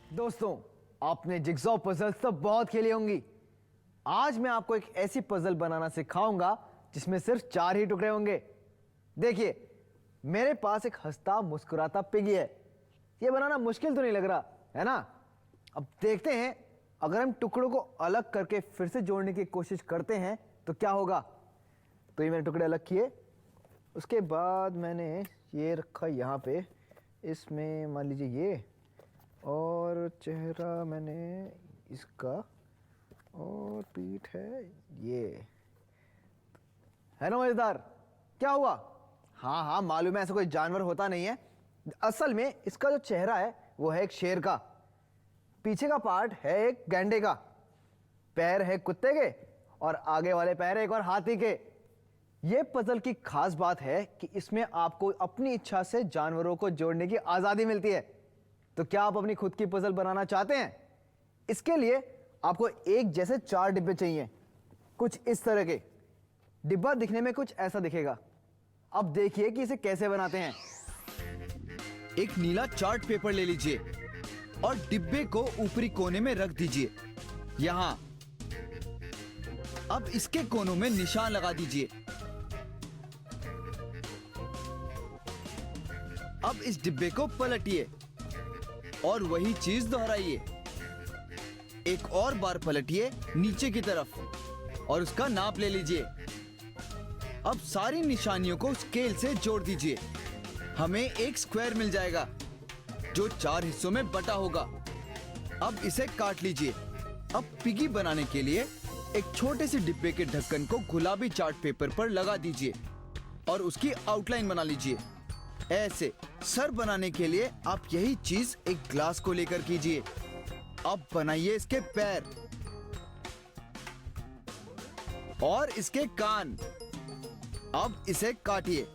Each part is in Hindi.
दोस्तों, आपने जिगसॉ पजल्स तो बहुत खेली होंगी। आज मैं आपको एक ऐसी पजल बनाना सिखाऊंगा जिसमें सिर्फ 4 ही टुकड़े होंगे। देखिए, मेरे पास एक हंसता मुस्कुराता पिगी है। ये बनाना मुश्किल तो नहीं लग रहा है ना? अब देखते हैं, अगर हम टुकड़ों को अलग करके फिर से जोड़ने की कोशिश करते हैं तो क्या होगा। तो ये मैंने टुकड़े अलग किए। उसके बाद मैंने ये रखा यहाँ पे, इसमें मान लीजिए ये, और चेहरा मैंने इसका, और पीठ है ये। है ना मजेदार? क्या हुआ? हाँ हाँ, मालूम है ऐसा कोई जानवर होता नहीं है। असल में इसका जो चेहरा है वो है एक शेर का, पीछे का पार्ट है एक गैंडे का, पैर है कुत्ते के, और आगे वाले पैर एक और हाथी के। ये पजल की खास बात है कि इसमें आपको अपनी इच्छा से जानवरों को जोड़ने की आजादी मिलती है। तो क्या आप अपनी खुद की पजल बनाना चाहते हैं? इसके लिए आपको एक जैसे 4 डिब्बे चाहिए, कुछ इस तरह के। डिब्बा दिखने में कुछ ऐसा दिखेगा। अब देखिए कि इसे कैसे बनाते हैं। एक नीला चार्ट पेपर ले लीजिए और डिब्बे को ऊपरी कोने में रख दीजिए। यहाँ अब इसके कोनों में निशान लगा दीजिए। अब इस डिब्बे को पलटिए और वही चीज दोहराइए। एक और बार पलटिए नीचे की तरफ और उसका नाप ले लीजिए। अब सारी निशानियों को स्केल से जोड़ दीजिए। हमें एक स्क्वायर मिल जाएगा जो 4 हिस्सों में बटा होगा। अब इसे काट लीजिए। अब पिगी बनाने के लिए एक छोटे से डिब्बे के ढक्कन को गुलाबी चार्ट पेपर पर लगा दीजिए और उसकी आउटलाइन बना लीजिए। ऐसे सर बनाने के लिए आप यही चीज एक ग्लास को लेकर कीजिए। अब बनाइए इसके पैर और इसके कान। अब इसे काटिए।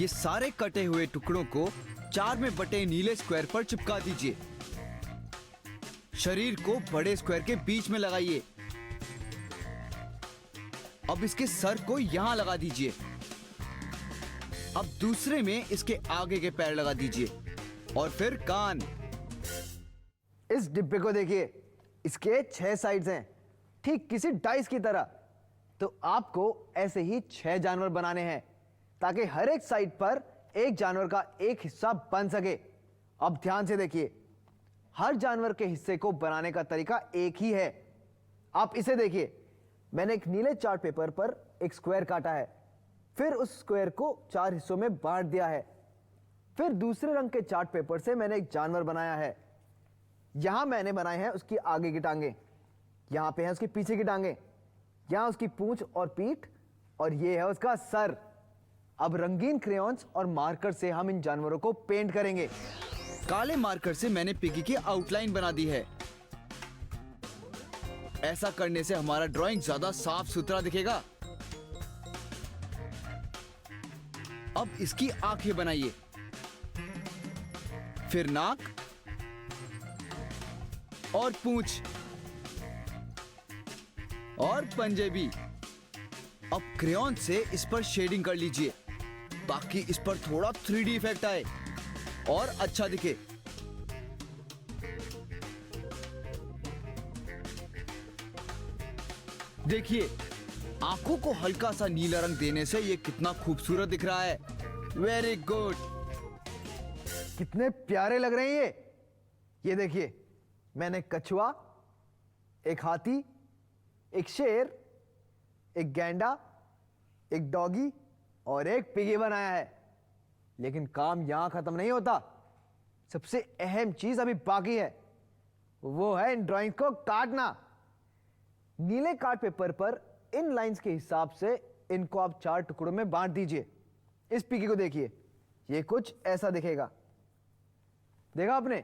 ये सारे कटे हुए टुकड़ों को 4 में बटे नीले स्क्वायर पर चिपका दीजिए। शरीर को बड़े स्क्वायर के बीच में लगाइए। अब इसके सर को यहां लगा दीजिए। अब दूसरे में इसके आगे के पैर लगा दीजिए और फिर कान। इस डिब्बे को देखिए, इसके 6 साइड्स हैं, ठीक किसी डाइस की तरह। तो आपको ऐसे ही 6 जानवर बनाने हैं ताकि हर एक साइड पर एक जानवर का एक हिस्सा बन सके। अब ध्यान से देखिए, हर जानवर के हिस्से को बनाने का तरीका एक ही है। आप इसे देखिए, मैंने एक नीले चार्ट पेपर पर एक स्क्वायर काटा है, फिर उस स्क्वायर को 4 हिस्सों में बांट दिया है। फिर दूसरे रंग के चार्ट पेपर से मैंने एक जानवर बनाया है। यहां मैंने बनाए हैं उसकी आगे की टांगे, यहां पे है उसकी पीछे की टांगे, यहां उसकी पूंछ और पीठ, और ये है उसका सर। अब रंगीन क्रेयॉन्स और मार्कर से हम इन जानवरों को पेंट करेंगे। काले मार्कर से मैंने पिगी की आउटलाइन बना दी है। ऐसा करने से हमारा ड्राइंग ज्यादा साफ सुथरा दिखेगा। अब इसकी आंखें बनाइए, फिर नाक और पूंछ और पंजे भी। अब क्रेयॉन से इस पर शेडिंग कर लीजिए ताकि इस पर थोड़ा 3D इफेक्ट आए और अच्छा दिखे। देखिए, आंखों को हल्का सा नीला रंग देने से ये कितना खूबसूरत दिख रहा है। Very good. कितने प्यारे लग रहे हैं ये देखिए, मैंने कछुआ, एक हाथी, एक शेर, एक गैंडा, एक डॉगी और एक पिगी बनाया है। लेकिन काम यहां खत्म नहीं होता। सबसे अहम चीज अभी बाकी है, वो है इन ड्राइंग को काटना। नीले कार्ड पेपर पर इन लाइंस के हिसाब से इनको आप 4 टुकड़ों में बांट दीजिए। इस पिगी को देखिए, ये कुछ ऐसा दिखेगा। देखा आपने?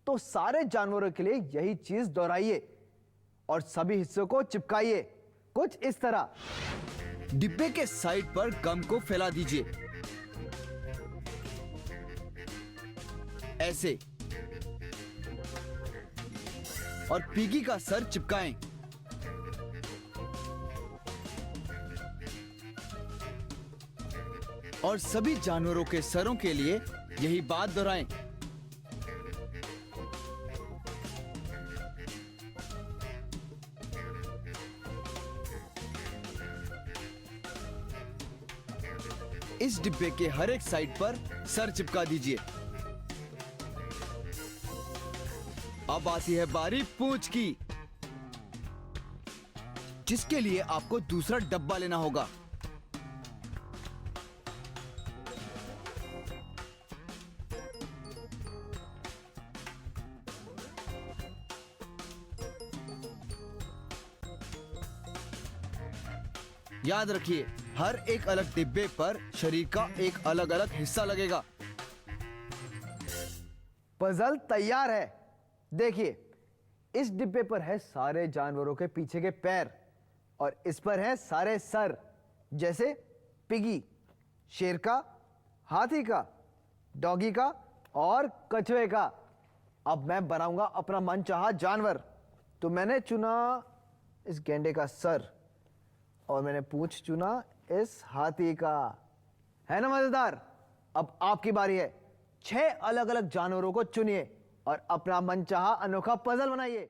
तो सारे जानवरों के लिए यही चीज दोहराइए और सभी हिस्सों को चिपकाइए कुछ इस तरह। डिब्बे के साइड पर गम को फैला दीजिए ऐसे, और पिगी का सर चिपकाएं। और सभी जानवरों के सरों के लिए यही बात दोहराएं। इस डिब्बे के हर एक साइड पर सर चिपका दीजिए। अब आती है बारी पूंछ की, जिसके लिए आपको दूसरा डब्बा लेना होगा। याद रखिए, हर एक अलग डिब्बे पर शरीर का एक अलग अलग हिस्सा लगेगा। पजल तैयार है। देखिए, इस डिब्बे पर है सारे जानवरों के पीछे के पैर और इस पर है सारे सर, जैसे पिगी, शेर का, हाथी का, डॉगी का और कछुए का। अब मैं बनाऊंगा अपना मनचाहा जानवर। तो मैंने चुना इस गेंडे का सर और मैंने पूंछ चुना इस हाथी का। है ना मजेदार? अब आपकी बारी है। 6 अलग अलग जानवरों को चुनिए और अपना मनचाहा अनोखा पजल बनाइए।